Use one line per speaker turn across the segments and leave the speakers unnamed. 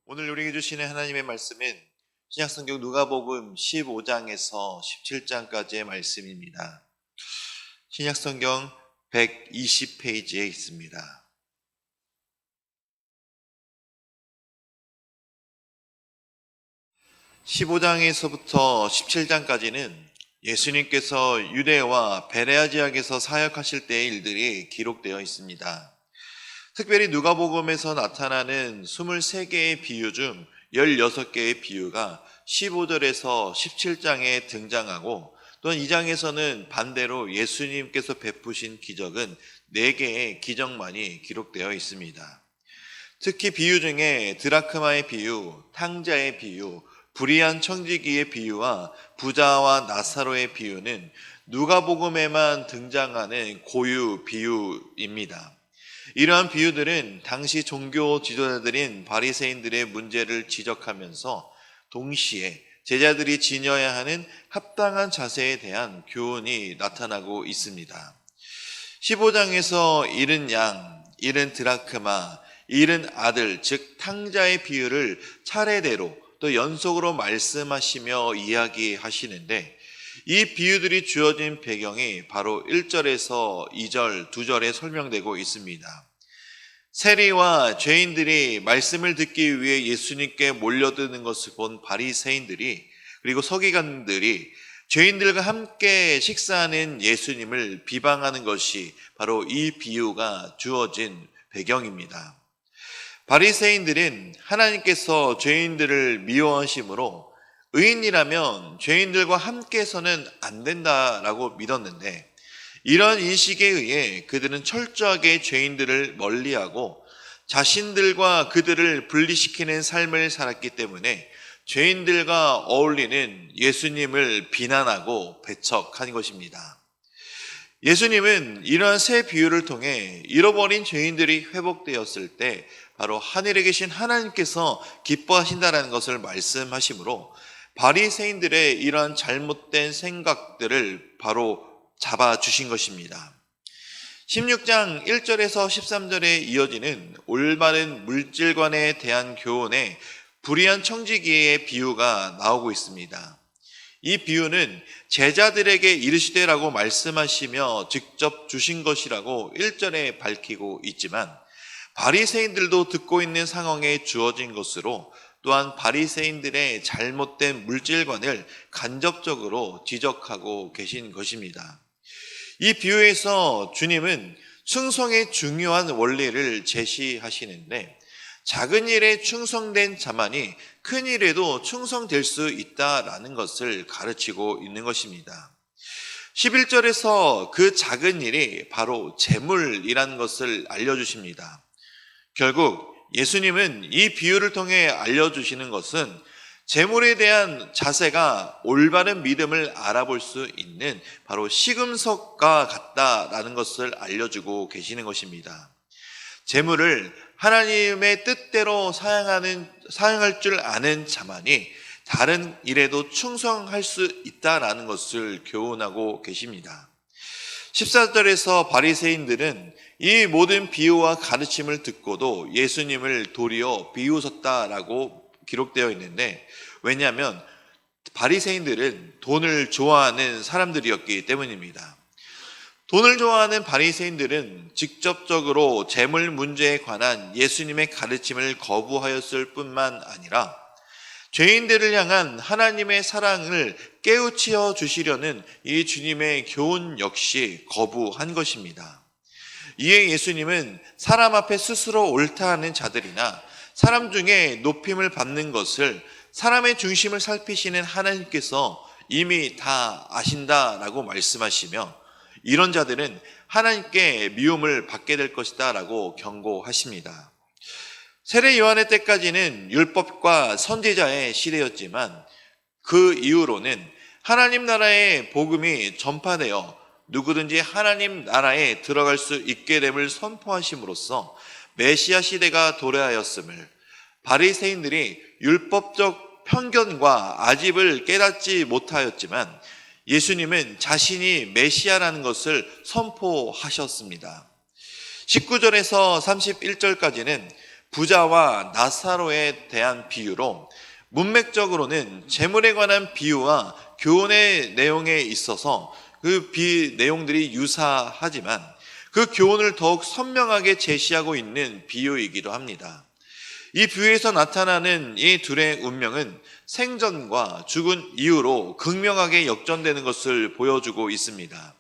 오늘 우리에게 주시는 하나님의 말씀은 신약성경 누가복음 15장에서 17장까지의 말씀입니다. 신약성경 120페이지에 있습니다. (15장에서부터) (17장까지는) 예수님께서 유대와 베레아 지역에서 사역하실 때의 일들이 기록되어 있습니다. 특별히 누가복음에서 나타나는 23개의 비유 중 16개의 비유가 15절에서 17장에 등장하고, 또한 2장에서는 반대로 예수님께서 베푸신 기적은 4개의 기적만이 기록되어 있습니다. 특히 비유 중에 드라크마의 비유, 탕자의 비유, 불의한 청지기의 비유와 부자와 나사로의 비유는 누가복음에만 등장하는 고유 비유입니다. 이러한 비유들은 당시 종교 지도자들인 바리새인들의 문제를 지적하면서 동시에 제자들이 지녀야 하는 합당한 자세에 대한 교훈이 나타나고 있습니다. 15장에서 잃은 양, 잃은 드라크마, 잃은 아들, 즉 탕자의 비유를 차례대로 또 연속으로 말씀하시며 이야기하시는데, 이 비유들이 주어진 배경이 바로 1절에서 2절, 2절에 설명되고 있습니다. 세리와 죄인들이 말씀을 듣기 위해 예수님께 몰려드는 것을 본 바리새인들이, 그리고 서기관들이 죄인들과 함께 식사하는 예수님을 비방하는 것이 바로 이 비유가 주어진 배경입니다. 바리새인들은 하나님께서 죄인들을 미워하심으로 의인이라면 죄인들과 함께해서는 안 된다라고 믿었는데, 이런 인식에 의해 그들은 철저하게 죄인들을 멀리하고 자신들과 그들을 분리시키는 삶을 살았기 때문에 죄인들과 어울리는 예수님을 비난하고 배척한 것입니다. 예수님은 이러한 세 비유를 통해 잃어버린 죄인들이 회복되었을 때 바로 하늘에 계신 하나님께서 기뻐하신다는 것을 말씀하시므로 바리새인들의 이러한 잘못된 생각들을 바로 잡아주신 것입니다. 16장 1절에서 13절에 이어지는 올바른 물질관에 대한 교훈에 불의한 청지기의 비유가 나오고 있습니다. 이 비유는 제자들에게 이르시되라고 말씀하시며 직접 주신 것이라고 1절에 밝히고 있지만, 바리새인들도 듣고 있는 상황에 주어진 것으로 또한 바리새인들의 잘못된 물질관을 간접적으로 지적하고 계신 것입니다. 이 비유에서 주님은 충성의 중요한 원리를 제시하시는데, 작은 일에 충성된 자만이 큰 일에도 충성될 수 있다라는 것을 가르치고 있는 것입니다. 11절에서 그 작은 일이 바로 재물이라는 것을 알려주십니다. 결국 예수님은 이 비유를 통해 알려주시는 것은 재물에 대한 자세가 올바른 믿음을 알아볼 수 있는 바로 시금석과 같다라는 것을 알려주고 계시는 것입니다. 재물을 하나님의 뜻대로 사용할 줄 아는 자만이 다른 일에도 충성할 수 있다라는 것을 교훈하고 계십니다. 14절에서 바리새인들은 이 모든 비유와 가르침을 듣고도 예수님을 도리어 비웃었다라고 기록되어 있는데, 왜냐하면 바리새인들은 돈을 좋아하는 사람들이었기 때문입니다. 돈을 좋아하는 바리새인들은 직접적으로 재물 문제에 관한 예수님의 가르침을 거부하였을 뿐만 아니라 죄인들을 향한 하나님의 사랑을 깨우치어 주시려는 이 주님의 교훈 역시 거부한 것입니다. 이에 예수님은 사람 앞에 스스로 옳다 하는 자들이나 사람 중에 높임을 받는 것을 사람의 중심을 살피시는 하나님께서 이미 다 아신다라고 말씀하시며, 이런 자들은 하나님께 미움을 받게 될 것이다 라고 경고하십니다. 세례 요한의 때까지는 율법과 선지자의 시대였지만, 그 이후로는 하나님 나라의 복음이 전파되어 누구든지 하나님 나라에 들어갈 수 있게 됨을 선포하심으로써 메시아 시대가 도래하였음을, 바리새인들이 율법적 편견과 아집을 깨닫지 못하였지만 예수님은 자신이 메시아라는 것을 선포하셨습니다. 19절에서 31절까지는 부자와 나사로에 대한 비유로 문맥적으로는 재물에 관한 비유와 교훈의 내용에 있어서 그 내용들이 유사하지만 그 교훈을 더욱 선명하게 제시하고 있는 비유이기도 합니다. 이 비유에서 나타나는 이 둘의 운명은 생전과 죽은 이후로 극명하게 역전되는 것을 보여주고 있습니다.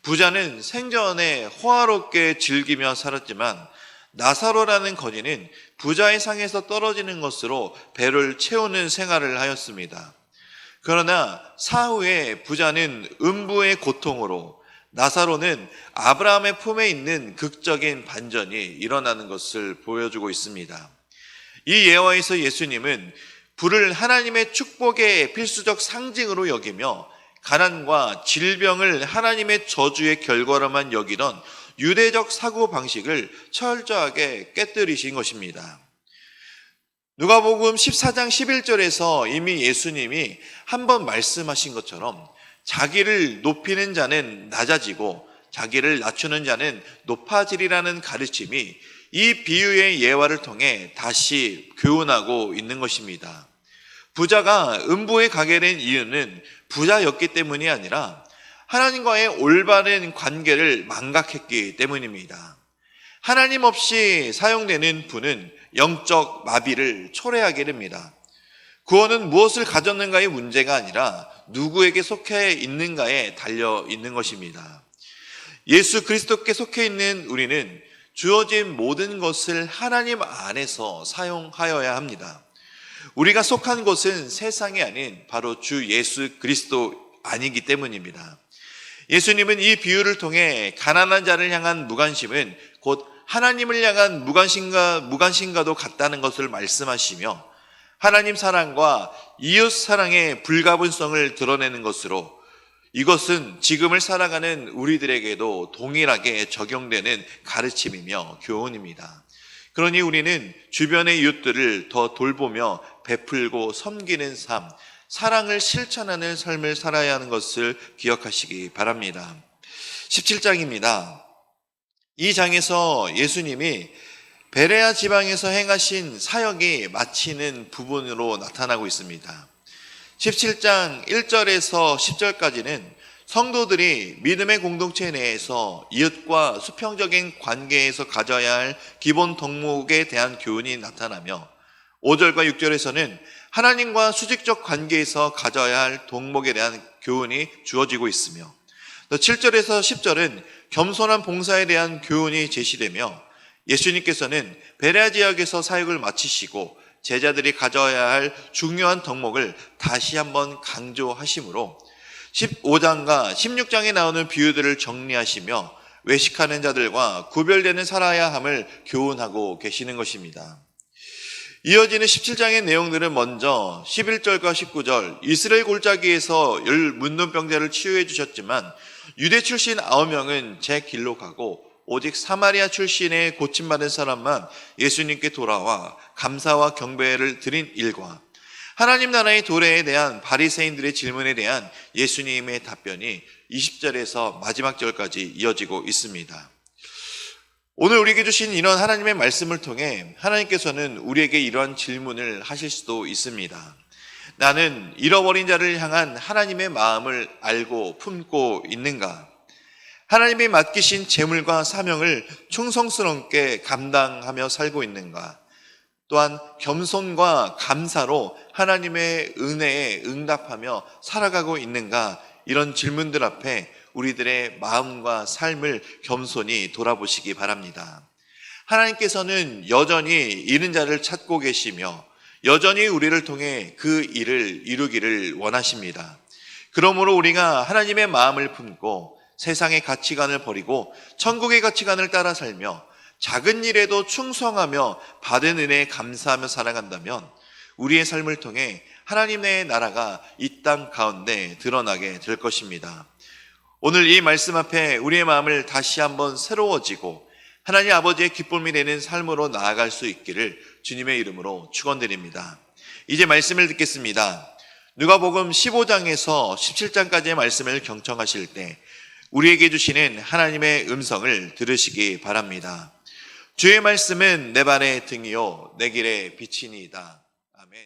부자는 생전에 호화롭게 즐기며 살았지만 나사로라는 거지는 부자의 상에서 떨어지는 것으로 배를 채우는 생활을 하였습니다. 그러나 사후에 부자는 음부의 고통으로, 나사로는 아브라함의 품에 있는 극적인 반전이 일어나는 것을 보여주고 있습니다. 이 예화에서 예수님은 부를 하나님의 축복의 필수적 상징으로 여기며 가난과 질병을 하나님의 저주의 결과로만 여기던 유대적 사고방식을 철저하게 깨뜨리신 것입니다. 누가복음 14장 11절에서 이미 예수님이 한번 말씀하신 것처럼 자기를 높이는 자는 낮아지고 자기를 낮추는 자는 높아지리라는 가르침이 이 비유의 예화를 통해 다시 교훈하고 있는 것입니다. 부자가 음부에 가게 된 이유는 부자였기 때문이 아니라 하나님과의 올바른 관계를 망각했기 때문입니다. 하나님 없이 사용되는 부는 영적 마비를 초래하게 됩니다. 구원은 무엇을 가졌는가의 문제가 아니라 누구에게 속해 있는가에 달려 있는 것입니다. 예수 그리스도께 속해 있는 우리는 주어진 모든 것을 하나님 안에서 사용하여야 합니다. 우리가 속한 곳은 세상이 아닌 바로 주 예수 그리스도 아니기 때문입니다. 예수님은 이 비유를 통해 가난한 자를 향한 무관심은 곧 하나님을 향한 무관심과도 같다는 것을 말씀하시며 하나님 사랑과 이웃 사랑의 불가분성을 드러내는 것으로 이것은 지금을 살아가는 우리들에게도 동일하게 적용되는 가르침이며 교훈입니다. 그러니 우리는 주변의 이웃들을 더 돌보며 베풀고 섬기는 삶, 사랑을 실천하는 삶을 살아야 하는 것을 기억하시기 바랍니다. 17장입니다. 이 장에서 예수님이 베레아 지방에서 행하신 사역이 마치는 부분으로 나타나고 있습니다. 17장 1절에서 10절까지는 성도들이 믿음의 공동체 내에서 이웃과 수평적인 관계에서 가져야 할 기본 덕목에 대한 교훈이 나타나며 5절과 6절에서는 하나님과 수직적 관계에서 가져야 할 덕목에 대한 교훈이 주어지고 있으며 7절에서 10절은 겸손한 봉사에 대한 교훈이 제시되며 예수님께서는 베레아 지역에서 사역을 마치시고 제자들이 가져야 할 중요한 덕목을 다시 한번 강조하시므로 15장과 16장에 나오는 비유들을 정리하시며 외식하는 자들과 구별되는 살아야 함을 교훈하고 계시는 것입니다. 이어지는 17장의 내용들은 먼저 11절과 19절 이스라엘 골짜기에서 10 문둥병자를 치유해 주셨지만 유대 출신 9명은 제 길로 가고 오직 사마리아 출신의 고침받은 사람만 예수님께 돌아와 감사와 경배를 드린 일과 하나님 나라의 도래에 대한 바리새인들의 질문에 대한 예수님의 답변이 20절에서 마지막 절까지 이어지고 있습니다. 오늘 우리에게 주신 이런 하나님의 말씀을 통해 하나님께서는 우리에게 이러한 질문을 하실 수도 있습니다. 나는 잃어버린 자를 향한 하나님의 마음을 알고 품고 있는가? 하나님이 맡기신 재물과 사명을 충성스럽게 감당하며 살고 있는가? 또한 겸손과 감사로 하나님의 은혜에 응답하며 살아가고 있는가? 이런 질문들 앞에 우리들의 마음과 삶을 겸손히 돌아보시기 바랍니다. 하나님께서는 여전히 잃은 자를 찾고 계시며 여전히 우리를 통해 그 일을 이루기를 원하십니다. 그러므로 우리가 하나님의 마음을 품고 세상의 가치관을 버리고 천국의 가치관을 따라 살며 작은 일에도 충성하며 받은 은혜에 감사하며 살아간다면 우리의 삶을 통해 하나님의 나라가 이 땅 가운데 드러나게 될 것입니다. 오늘 이 말씀 앞에 우리의 마음을 다시 한번 새로워지고 하나님 아버지의 기쁨이 되는 삶으로 나아갈 수 있기를 주님의 이름으로 축원드립니다. 이제 말씀을 듣겠습니다. 누가복음 15장에서 17장까지의 말씀을 경청하실 때 우리에게 주시는 하나님의 음성을 들으시기 바랍니다. 주의 말씀은 내 발의 등이요 내 길의 빛이니이다. 아멘.